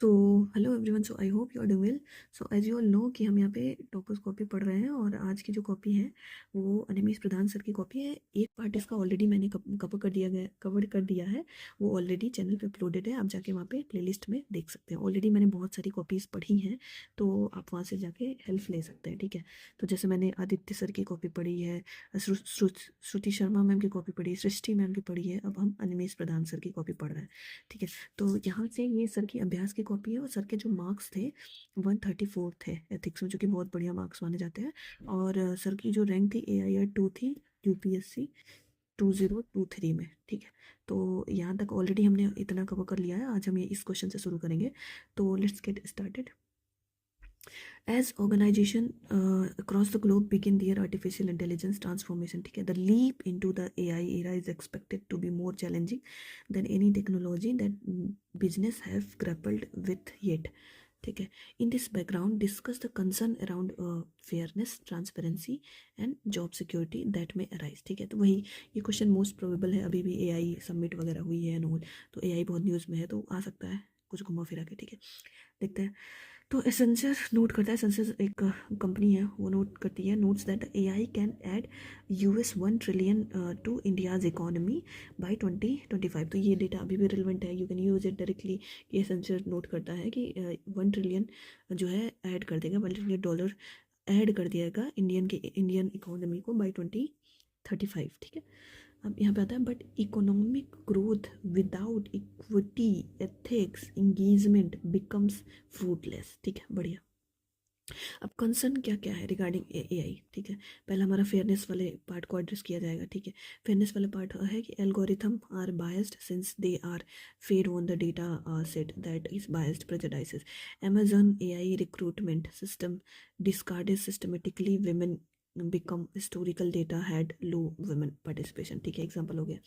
तो hello everyone, so I hope you are doing well. So as you all know कि हम यहाँ पे टॉपर्स कॉपी पढ़ रहे हैं और आज की जो कॉपी है वो अनिमेश प्रधान सर की कॉपी है। एक पार्ट इसका ऑलरेडी मैंने कवर कर दिया है। वो ऑलरेडी चैनल पे अपलोडेड है, आप जाके वहाँ पे प्लेलिस्ट में देख सकते हैं। ऑलरेडी मैंने बहुत सारी कॉपीज़ पढ़ी हैं, तो आप वहाँ से जाके हेल्प ले सकते हैं, ठीक है। तो जैसे मैंने आदित्य सर की कॉपी पढ़ी है, श्रुति शर्मा मैम की कॉपी पढ़ी है, सृष्टि मैम की पढ़ी है, अब हम अनिमेश प्रधान सर की कॉपी पढ़ रहे हैं, ठीक है। तो यहाँ से ये सर की अभ्यास की कॉपी है और सर के जो मार्क्स थे 134 थे एथिक्स में, जो कि बहुत बढ़िया मार्क्स माने जाते हैं। और सर की जो रैंक थी AIR 2 थी, UPSC 2023 में, ठीक है। तो यहाँ तक ऑलरेडी हमने इतना कवर कर लिया है। आज हम ये इस क्वेश्चन से शुरू करेंगे, तो let's get started. As organization across the globe begin their artificial intelligence transformation, ठीक है, the leap into the AI era is expected to be more challenging than any technology that business have grappled with yet, ठीक है। In this background, discuss the concern around fairness, transparency and job security that may arise, ठीक है। तो वही ये question most probable है, अभी भी AI सबमिट वगैरह हुई है एंड ऑल, तो AI बहुत न्यूज़ में है, तो आ सकता है कुछ घुमा फिरा के, ठीक है। देखते हैं। तो एसेंसर नोट करता है, एसेंसर एक कंपनी है, वो नोट करती है, notes that AI can add US 1 trillion to India's economy by 2025। तो ये डेटा अभी भी रिलेवेंट है, you can use it directly. कि एसेंसर नोट करता है कि 1 ट्रिलियन जो है ऐड कर देगा, $1 ट्रिलियन ऐड कर दिएगा इंडियन इकोनॉमी को बाई 2035, ठीक है। अब यहाँ पे आता है, but economic growth without equity ethics engagement becomes fruitless, ठीक है, बढ़िया। अब कंसर्न क्या क्या है रिगार्डिंग AI, ठीक है। पहला हमारा फेयरनेस वाले पार्ट को एड्रेस किया जाएगा, ठीक है। फेयरनेस वाला पार्ट है कि algorithm are biased since they are fed on the data set that is biased prejudices. Amazon AI recruitment system discarded systematically women become historical data had low women participation, ठीक है, example हो गया।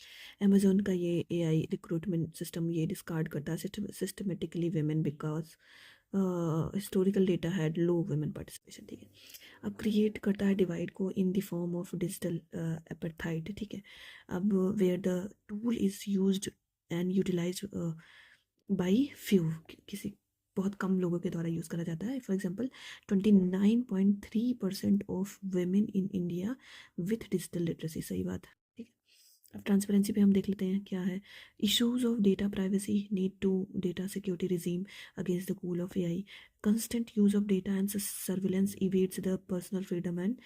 Amazon का ये AI recruitment system ये discard करता है systematically women because historical data had low women participation, ठीक है। अब क्रिएट करता है डिवाइड को in the form of digital एपेथाइट, ठीक है। अब where the tool is used and utilize by few, किसी बहुत कम लोगों के द्वारा यूज़ करा जाता है। For example 29.3% of women in India with digital literacy, सही बात है, ठीक है। अब ट्रांसपेरेंसी पे हम देख लेते हैं क्या है। Issues of data privacy need to data security regime against the cool of AI। Constant use of data and surveillance evades the personal freedom and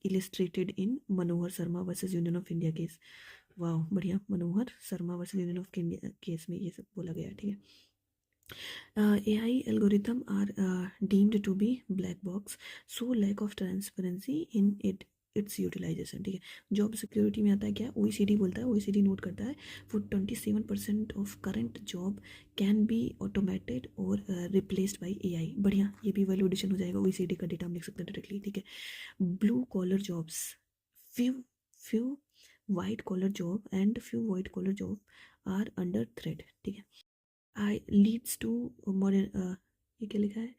illustrated in Manohar Sharma versus union of India case. वाह, बढ़िया, Manohar Sharma versus union of India case में ये सब बोला गया है, ठीक है। AI algorithm are deemed to be black box, so lack of transparency in its utilization, ठीक है। जॉब सिक्योरिटी में आता है क्या, OECD बोलता है, OECD नोट करता है for 27% of current job can be automated और रिप्लेस्ड बाई AI। बढ़िया, ये भी वैल्यूडेशन हो जाएगा, OECD का डेटा हम लिख सकते हैं डायरेक्टली, ठीक है। Blue collar jobs, few few white collar job and few white collar job are under threat, ठीक है। आई लीड्स टू मॉडर्न, ये क्या लिखा है,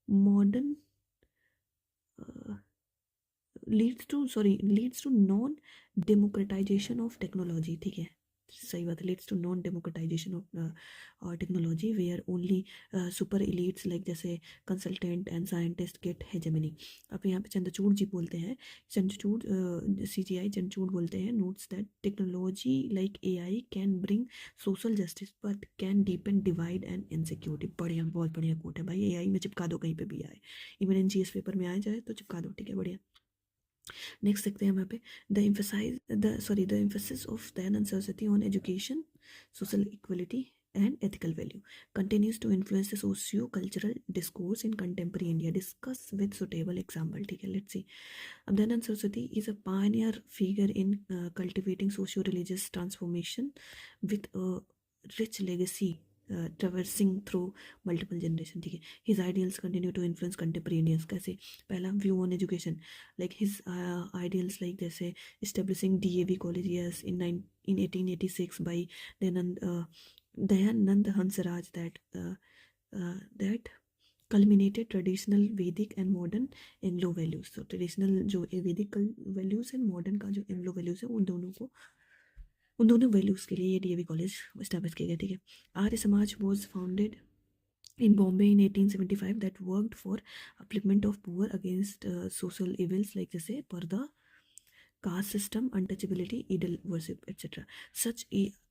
modern leads to non democratisation of technology, ठीक है, सही बात है। Leads to non democratisation of technology where only super elites like जैसे consultant and scientist get hegemony. अब यहाँ पे चंद्रचूड़ जी बोलते हैं, चंद्रचूड़ CGI चंद्रचूड़ बोलते हैं, notes that technology like AI can bring social justice but can deepen divide and insecurity. बढ़िया, बहुत बढ़िया कोट है भाई, AI में चिपका दो, कहीं पे भी आए, इवन इन GS पेपर में आए जाए तो चिपका दो, ठीक है, बढ़िया। नेक्स्ट देखते हैं हम यहाँ पे, the emphasis of Dayanand Saraswati on education, social equality and ethical value continues to influence the socio-cultural discourse in contemporary India. Discuss with suitable example, ठीक है, let's see. अब Dayanand Saraswati is a pioneer figure in cultivating socio-religious transformation with a rich legacy traversing through multiple generation, ठीक है। His ideals continue to influence contemporary Indians, कैसे, पहला view on education, like his ideals like जैसे establishing DAV colleges in 1886 by Dayanand Hansraj that culminated traditional Vedic and modern Anglo values। तो traditional जो Vedic values है, modern का जो Anglo values है, उन दोनों वैल्यूज़ के लिए ये DAV कॉलेज इस्टेब्लिश किया गया, ठीक है। Arya Samaj was founded in Bombay in 1875 that worked for upliftment of poor against social evils like जैसे पर्दा, caste system, untouchability, idol worship, etc.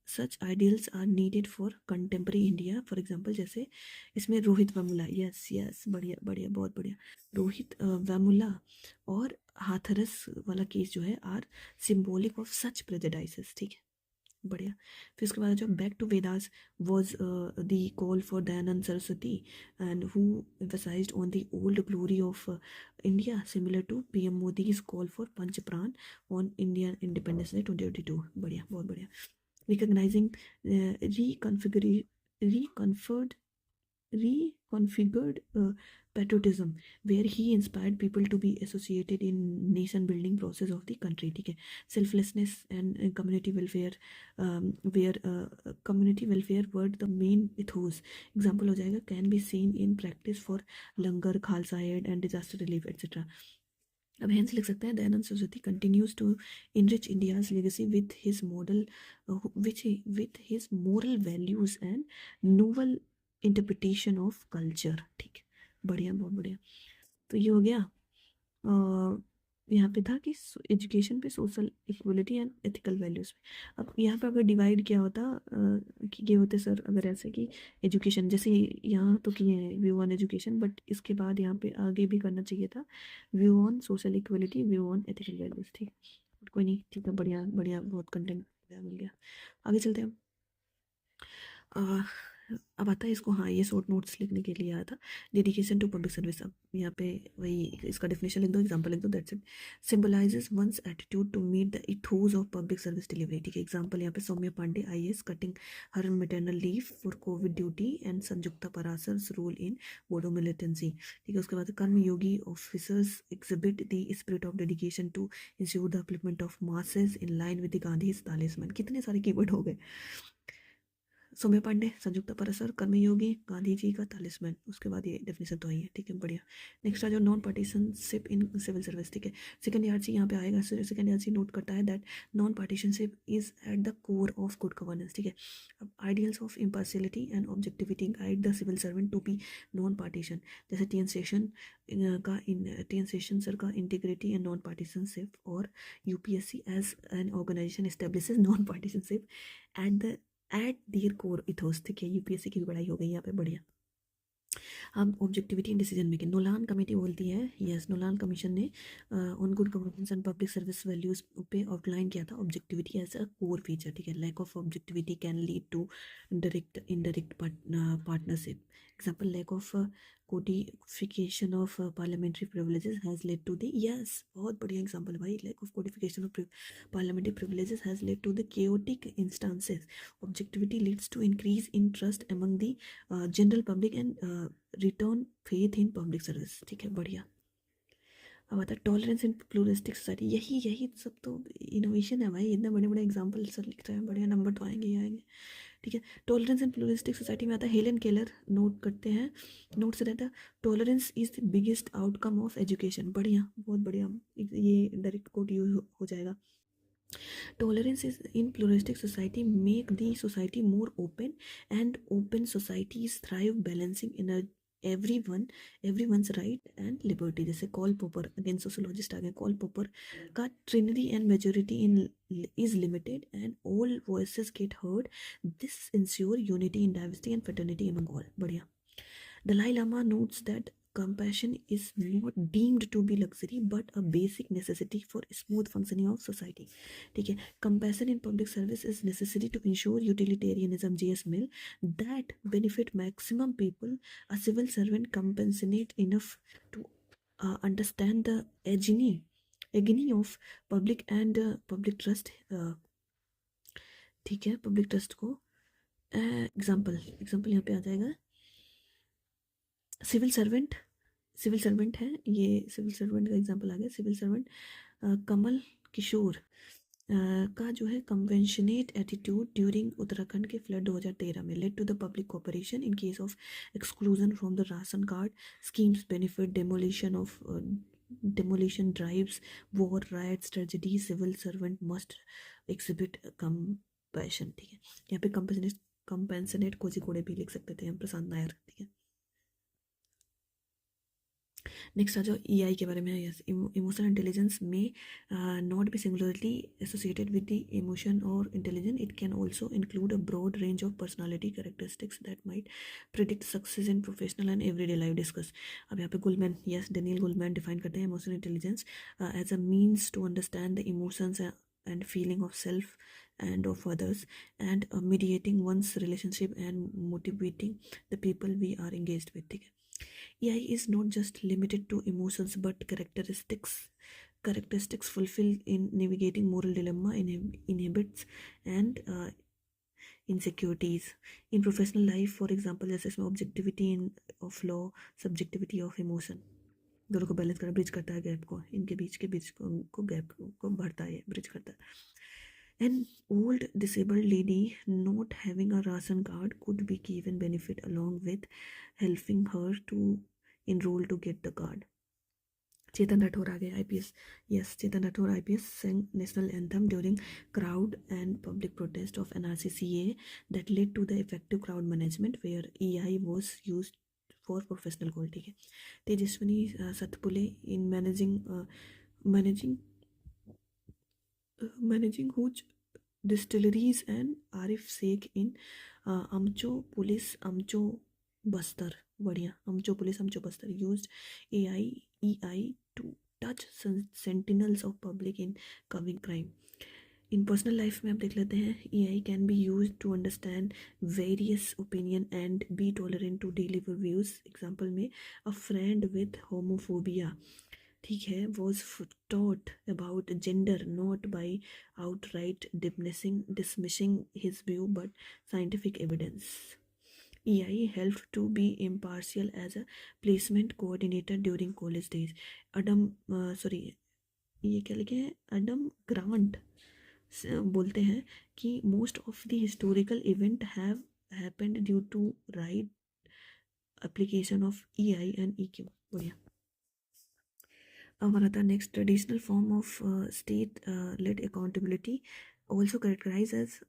Such ideals are needed for contemporary India. For example, जैसे इसमें Rohit Vemula, yes yes, बढ़िया बढ़िया, बहुत बढ़िया, रोहित वेमुला और हाथरस वाला केस जो है are symbolic of such prejudices, ठीक है, बढ़िया। फिर उसके बाद जो back to Vedas was the call for Dayanand Saraswati and who emphasised on the old glory of India similar to PM Modi's call for Panch Pran on Indian independence day 2022, बढ़िया, बहुत बढ़िया। Recognising reconfigured patriotism where he inspired people to be associated in nation building process of the country, ठीक है। selflessness and community welfare where community welfare were the main ethos, example हो जाएगा can be seen in practice for langar, khalsa aid and disaster relief, etc. अब hence लिख सकते हैं Dayanand Saraswati continues to enrich India's legacy with his moral values and novel interpretation of culture, ठीक है, बढ़िया, बहुत बढ़िया। तो ये हो गया यहाँ पे था कि एजुकेशन पे social equality and ethical values पे। अब यहाँ पे अगर डिवाइड किया होता कि ये होते सर अगर ऐसे कि एजुकेशन जैसे यहाँ तो किए हैं व्यू ऑन एजुकेशन, बट इसके बाद यहाँ पे आगे भी करना चाहिए था view on social equality, view on ethical values, ठीक, कोई नहीं, ठीक है, बढ़िया बढ़िया, बहुत कंटेंट मिल गया। आगे चलते हैं। अब आता है इसको, हाँ ये शॉर्ट नोट्स लिखने के लिए आया था, डेडिकेशन टू पब्लिक सर्विस। अब यहाँ पे वही इसका डेफिनेशन लिख दो, एग्जांपल लिख दो, that's it. Symbolises one's attitude to meet the ethos of public service delivery, ठीक है। एग्जांपल यहाँ पे Saumya Pandey IAS cutting her maternal leave for Covid duty and Sanyukta Parashar's role in Bodo militancy, ठीक है। उसके बाद Karma Yogi officers exhibit the spirit of dedication to ensure the upliftment of masses in line with the Gandhi talisman. कितने सारे कीवर्ड हो गए। सौम्या पांडे, संयुक्ता परसर, कर्मयोगी, गांधी जी का तालिस्मैन, उसके बाद ये डेफिनेशन तो आई है, ठीक है, बढ़िया। नेक्स्ट आ जो non partisanship in civil service, ठीक है। सेकंड ईआरसी यहाँ पे आएगा, सेकंड ईआरसी नोट करता है that non partisanship is at the core of good governance, ठीक है। अब ideals of impartiality and objectivity guide the civil servant to be non partisan, जैसे टी एन शेषन सर का इंटीग्रिटी एंड नॉन पार्टीशनशिप, और UPSC as an organisation establishes non partisanship at their core ethos, ठीक है। UPSC की भी पढ़ाई हो गई यहाँ पे, बढ़िया। अब objectivity in decision making, Nolan committee बोलती है, यस, नोलान कमीशन ने on good governance and public service values पे आउटलाइन किया था objectivity as a core feature, ठीक है। Lack of objectivity can lead to indirect partnership, example lack of codification of parliamentary privileges has led to the, yes, बहुत बढ़िया example भाई, lack of codification of parliamentary privileges has led to the chaotic instances. Objectivity leads to increase in trust among the general public and return faith in public service, ठीक है, बढ़िया। अब आता है tolerance in pluralistic society, यही यही सब तो इनोवेशन है भाई, इतने बड़े बड़े एग्जाम्पल सर लिखते हैं, बढ़िया, नंबर तो आएंगे ही आएंगे, ठीक है। टॉलरेंस इन प्लूरिस्टिक सोसाइटी में आता है हेलन केलर, नोट करते हैं, नोट से रहता है tolerance is the biggest outcome of education, बढ़िया, बहुत बढ़िया, ये डायरेक्ट कोट यूज हो जाएगा। Tolerance is in pluralistic society make the society more open, and open societies thrive balancing in a everyone's right and liberty, जैसे call popper, again sociologist आ गए, call popper का Trinity and majority in is limited and all voices get heard, this ensure unity in diversity and fraternity among all, बढ़िया। Dalai Lama notes that compassion is not deemed to be luxury but a basic necessity for smooth functioning of society, ठीक है। Compassion in public service is necessary to ensure utilitarianism, J.S. Mill, that benefit maximum people. A civil servant compassionate enough to understand the agony of public and public trust, ठीक है, public trust को example यहाँ पे आ जाएगा, civil servant है, ये civil servant का example आ गया, सिविल सर्वेंट कमल किशोर का जो है कन्वेंशनेट एटीट्यूड ड्यूरिंग उत्तराखंड के फ्लड 2013 में led to the public cooperation in case of exclusion from the ration card schemes, benefit, demolition drives, war, riots, tragedy, civil servant must exhibit compassion, ठीक है। यहाँ पे कंपेंसनेट कोझिकोडे भी लिख सकते थे हम, प्रशांत नायर, ठीक है। नेक्स्ट आ जाओ EI के बारे में। यस, इमोशनल इंटेलिजेंस में not be singularly associated with the emotion और intelligence, it can also include a broad range of personality characteristics that might predict success in professional and everyday life. Discuss. अब यहाँ पे Goleman, yes, Daniel Goleman define करते हैं emotional intelligence as a means to understand the emotions and feeling of self and of others, and mediating one's relationship and motivating the people we are engaged with, ठीक है। AI is not just limited to emotions but characteristics fulfilled in navigating moral dilemma, inhibits and insecurities in professional life, for example जैसे इसमें objectivity in of law, subjectivity of emotion, दोनों को balance करना, bridge करता है gap को, इनके बीच के बीच को गैप को भरता है, ब्रिज करता है। An old disabled lady not having a ration card could be given benefit along with helping her to enroll to get the card. चेतन राठौर आ गए, IPS। Yes, Chetan Rathore IPS sang national anthem during crowd and public protest of NRCCA that led to the effective crowd management where EI was used for professional goal, ठीक है। Tejaswini Satpule in managing huge distilleries and Arif Sheikh in Amcho Police Amcho Bastar, बढ़िया, Amcho Police Amcho Bastar used EI to touch sentinels of public in curbing crime. In personal life में आप देख लेते हैं EI can be use to understand various opinion and be tolerant to deliver views. Example में a friend with homophobia, ठीक है, was taught about gender not by outright dismissing his view but scientific evidence. EI helped to be impartial as a placement coordinator during college days. ये क्या लिखे हैं, Adam grant बोलते हैं कि most of the historical event have happened due to right application of EI and EQ। बढ़िया। अब हमारा था next, traditional form of state led accountability also characterized as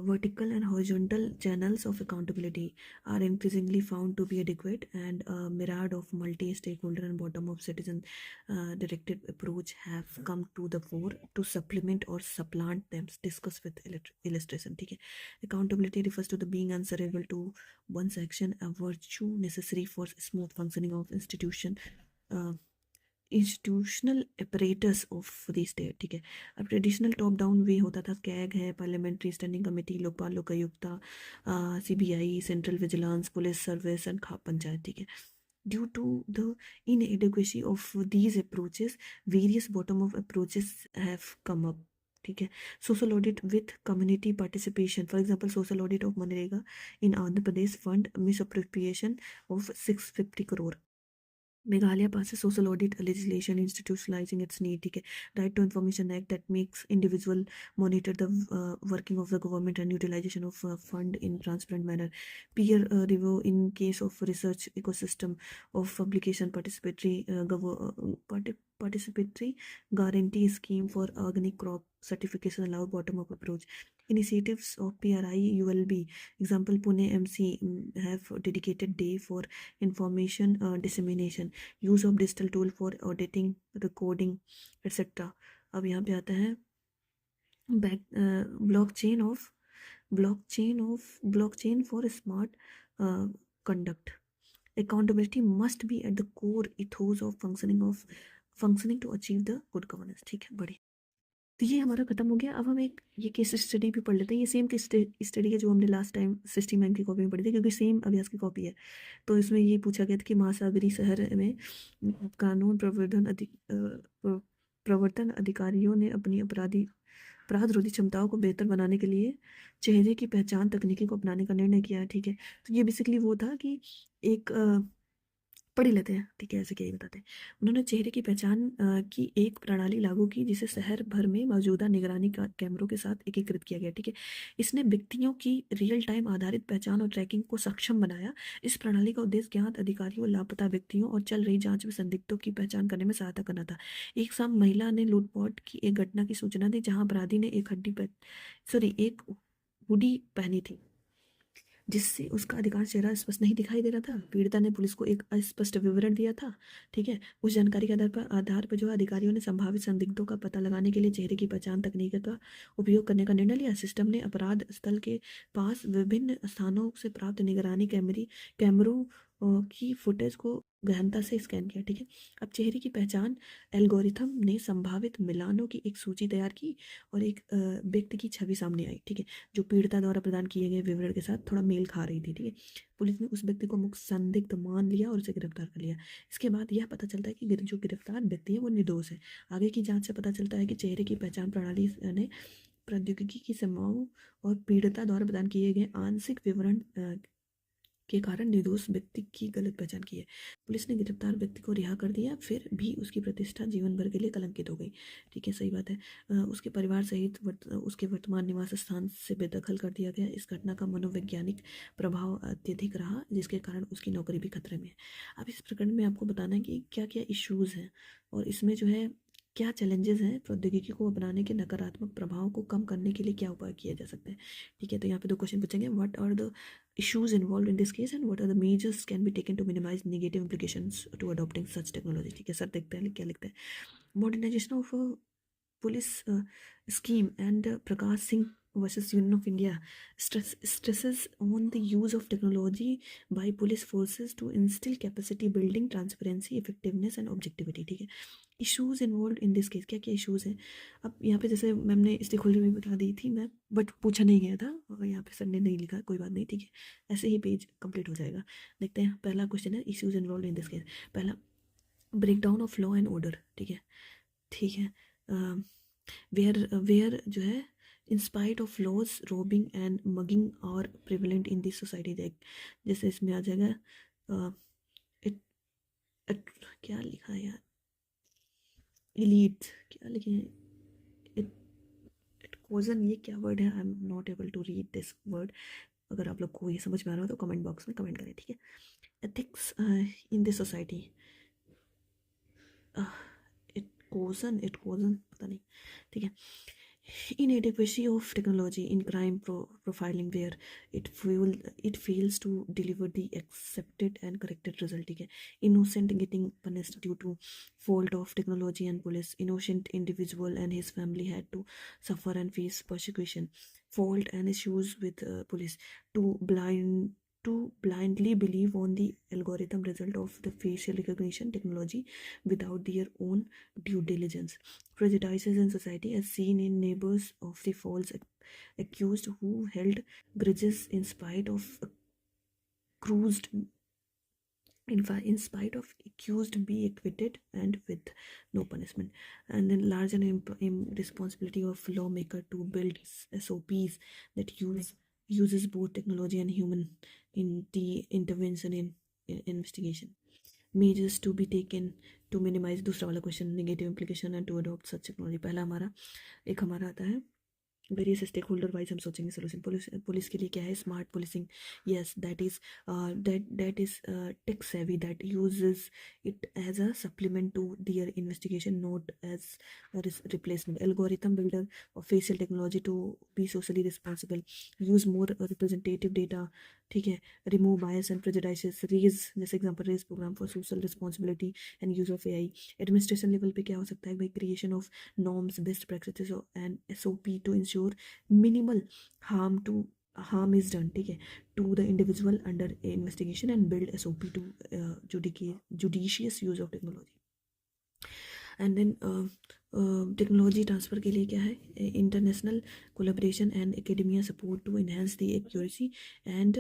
vertical and horizontal channels of accountability are increasingly found to be adequate, and a myriad of multi-stakeholder and bottom-up citizen directed approach have come to the fore to supplement or supplant them. Discuss with illustration, ठीक है। Accountability refers to the being answerable to one's action, a virtue necessary for smooth functioning of institutional apparatus of the state, ठीक है। अब traditional top down वे होता था, CAG है, parliamentary standing committee, Lokpal Lokayukta, CBI, central vigilance, police service and khap panchayat, ठीक है। Due to the inadequacy of these approaches, various bottom up approaches have come up, ठीक है। Social audit with community participation, for example social audit of MNREGA in Andhra Pradesh fund miss appropriation of 650 crore। Meghalaya passes social audit legislation institutionalizing its need, ठीक है। Right to Information Act that makes individual monitor the working of the government and utilization of fund in transparent manner. Peer review in case of research ecosystem of publication, participatory guarantee scheme for organic crop certification, allow bottom-up approach. Initiatives of PRI ULB, example Pune MC have dedicated day for information dissemination, use of digital tool for auditing, recording, etc. अब यहाँ पे आता है blockchain for smart conduct. Accountability must be at the core ethos of functioning to achieve the good governance, ठीक है। बड़ी तो ये हमारा खत्म हो गया। अब हम एक ये केस स्टडी भी पढ़ लेते हैं। ये सेम केस स्टडी है जो हमने लास्ट टाइम 60 मैम की कॉपी में पढ़ी थी, क्योंकि सेम अभ्यास की कॉपी है। तो इसमें ये पूछा गया था कि महासागरीय शहर में कानून प्रवर्तन अधिकारियों ने अपनी अपराध रोधी क्षमताओं को बेहतर बनाने के लिए चेहरे की पहचान तकनीकी को अपनाने का निर्णय किया है, ठीक है। तो ये बेसिकली वो था कि एक पढ़ ही लेते हैं, ठीक है, ऐसे क्या ही बताते हैं। उन्होंने चेहरे की पहचान की एक प्रणाली लागू की जिसे शहर भर में मौजूदा निगरानी कैमरों के साथ एकीकृत किया गया, ठीक है। इसने व्यक्तियों की रियल टाइम आधारित पहचान और ट्रैकिंग को सक्षम बनाया। इस प्रणाली का उद्देश्य ज्ञात अधिकारियों, लापता व्यक्तियों और चल रही जांच में संदिग्धों की पहचान करने में सहायता करना था। एक शाम महिला ने लूटपाट की एक घटना की सूचना दी जहाँ अपराधी ने एक हुडी पहनी थी। जिससे उसका अधिकांश चेहरा स्पष्ट नहीं दिखाई दे रहा था। पीड़िता ने पुलिस को एक अस्पष्ट विवरण दिया था, ठीक है। उस जानकारी के आधार पर जो है अधिकारियों ने संभावित संदिग्धों का पता लगाने के लिए चेहरे की पहचान तकनीक का उपयोग करने का निर्णय लिया। सिस्टम ने अपराध स्थल के पास विभिन्न स्थानों से प्राप्त निगरानी कैमरों की फुटेज को गहनता से स्कैन किया, ठीक है। अब चेहरे की पहचान एल्गोरिथम ने संभावित मिलानों की एक सूची तैयार की और एक व्यक्ति की छवि सामने आई, ठीक है, जो पीड़िता द्वारा प्रदान किए गए विवरण के साथ थोड़ा मेल खा रही थी, ठीक है। पुलिस ने उस व्यक्ति को मुख्य संदिग्ध मान लिया और उसे गिरफ्तार कर लिया। इसके बाद यह पता चलता है कि जो गिरफ्तार व्यक्ति है वो निर्दोष है। आगे की जांच से पता चलता है कि चेहरे की पहचान प्रणाली ने प्रौद्योगिकी की सीमाओं और पीड़िता द्वारा प्रदान किए गए आंशिक विवरण के कारण निर्दोष व्यक्ति की गलत पहचान की है। पुलिस ने गिरफ्तार व्यक्ति को रिहा कर दिया, फिर भी उसकी प्रतिष्ठा जीवन भर के लिए कलंकित हो गई, ठीक है, सही बात है। उसके परिवार सहित उसके वर्तमान निवास स्थान से बेदखल कर दिया गया। इस घटना का मनोवैज्ञानिक प्रभाव अत्यधिक रहा, जिसके कारण उसकी नौकरी भी खतरे में है। अब इस प्रकरण में आपको बताना है कि क्या क्या इश्यूज़ हैं और इसमें जो है क्या चैलेंजेस हैं, प्रौद्योगिकी को अपनाने के नकारात्मक प्रभाव को कम करने के लिए क्या उपाय किया जा सकता है, ठीक है। तो यहाँ पे 2 क्वेश्चन पूछेंगे, what are the issues involved in this case and what are the measures can be taken to minimize negative implications to adopting such technology, ठीक है। सर देखते हैं क्या लिखते हैं। Modernisation of police scheme and Prakash Singh versus Union of India stresses on the use of technology by police forces to instill capacity building, transparency, effectiveness and objectivity, ठीक है। Issues involve in this case, क्या क्या issues हैं। अब यहाँ पे जैसे ma'am ने स्टेक होल्डर में बता दी थी मैं, बट पूछा नहीं गया था और यहाँ पे सर ने नहीं लिखा, कोई बात नहीं, ठीक है, ऐसे ही पेज कंप्लीट हो जाएगा। देखते हैं, पहला क्वेश्चन है issues involve in this case. पहला, break down of law and order, ठीक है, ठीक है। वेयर जो है in spite of laws robbing and mugging और प्रिवलेंट इन दिस सोसाइटी, जैसे इसमें आ जाएगा इट क्या लिखा है यार, इलीट क्या लिखे हैं, इट कोजन, ये क्या वर्ड है, I am not able to read this word. अगर आप लोग को ये समझ में आ रहा हो तो कमेंट बॉक्स में कमेंट करें, ठीक है। Ethics in this society, it cogen पता नहीं, ठीक है। Inadequacy of technology in crime profiling where it fails to deliver the accepted and corrected result, ठीक है। Innocent getting punished due to fault of technology and police. Innocent individual and his family had to suffer and face persecution. Fault and issues with police. To blindly believe on the algorithm result of the facial recognition technology without their own due diligence. Prejudices in society as seen in neighbors of the false accused who held grudges in spite of accused in spite of accused be acquitted and with no punishment. And then larger responsibility of lawmaker to build SOPs that uses both technology and human in the intervention in investigation. Measures to be taken to minimize, दूसरा वाला question, negative implication and to adopt such technology. पहला हमारा आता है various stake holder wise हम सोचेंगे solution. Police के लिए क्या है, smart policing, yes, that is tech savvy, that uses it as a supplement to their investigation, not as replacement. Algorithm builder और facial technology to be socially responsible, use more representative data, ठीक है, remove bias and prejudices, raise जैसे example raise programme for social responsibility and use of AI। Administration level पे क्या हो सकता है भाई, creation of norms, best practices and SOP to ensure minimal harm is done, ठीक है, to the individual under investigation and build SOP to judicious use of technology. And then technology transfer के लिए क्या है, international collaboration and academia support to enhance the accuracy and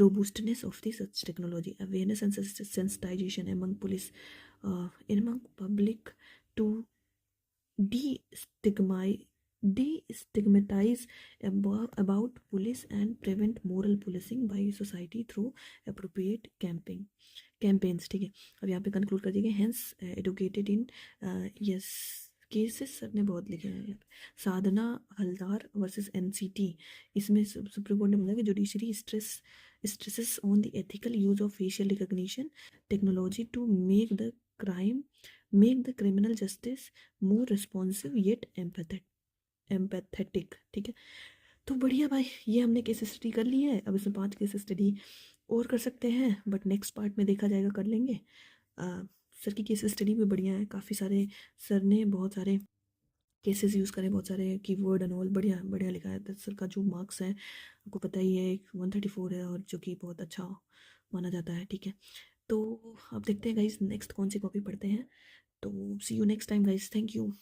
robustness of the such technology. Awareness and sensitization among public to destigmatize about police and prevent moral policing by society through appropriate campaigns, ठीक है। अब यहाँ पे conclude कर दिए, hence educated in yes cases, sir ने बहुत लिखे हैं यहाँ पे। साधना हलदार वर्सेस NCT, इसमें सुप्रीम कोर्ट ने बोला कि judiciary stresses on the ethical use of facial recognition technology to make the criminal justice more responsive yet empathetic, ठीक है। तो बढ़िया भाई, ये हमने केस स्टडी कर ली है। अब इसमें 5 केस स्टडी और कर सकते हैं, बट नेक्स्ट पार्ट में देखा जाएगा, कर लेंगे। अ, सर की केस स्टडी भी बढ़िया है, काफ़ी सारे सर ने बहुत सारे केसेस यूज़ करें, बहुत सारे कीवर्ड एंड ऑल, बढ़िया बढ़िया लिखा है। तो सर का जो मार्क्स है आपको पता ही है, 134 है, और जो कि बहुत अच्छा माना जाता है। ठीक है, तो अब देखते हैं गाइस नेक्स्ट कौन सी कॉपी पढ़ते हैं। तो see you next time guys, thank you.